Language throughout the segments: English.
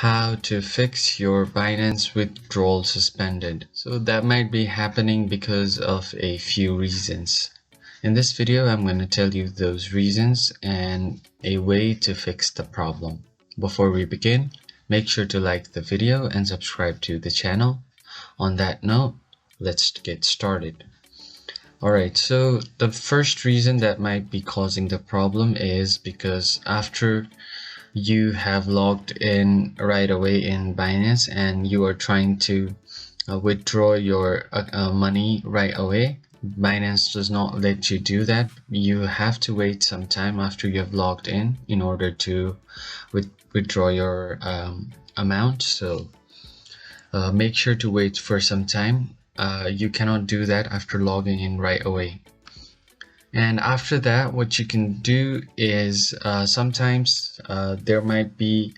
How to fix your Binance withdrawal suspended. So that might be happening because of a few reasons. In this video, I'm going to tell you those reasons and a way to fix the problem. Before we begin, make sure to like the video and subscribe to the channel. On that note, let's get started. Alright, so the first reason that might be causing the problem is because after you have logged in right away in Binance and you are trying to withdraw your money right away, Binance does not let you do that. You have to wait some time after you have logged in order to withdraw your amount. So make sure to wait for some time. You cannot do that after logging in right away. And after that, what you can do is sometimes there might be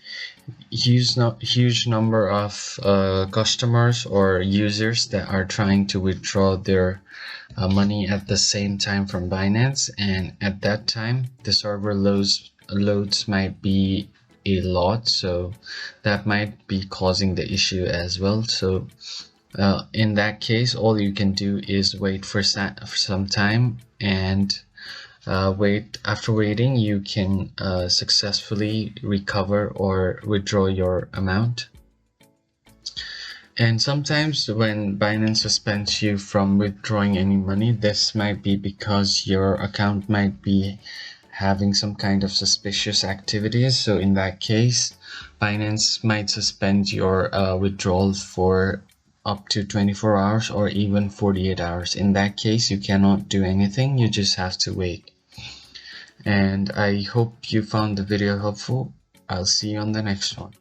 huge number of customers or users that are trying to withdraw their money at the same time from Binance, and at that time the server loads might be a lot, so that might be causing the issue as well. So in that case, all you can do is wait for some time, and after waiting you can successfully recover or withdraw your amount. And sometimes when Binance suspends you from withdrawing any money, this might be because your account might be having some kind of suspicious activities. So in that case, Binance might suspend your withdrawals for up to 24 hours or even 48 hours. In that case, you cannot do anything, you just have to wait. And I hope you found the video helpful. I'll see you on the next one.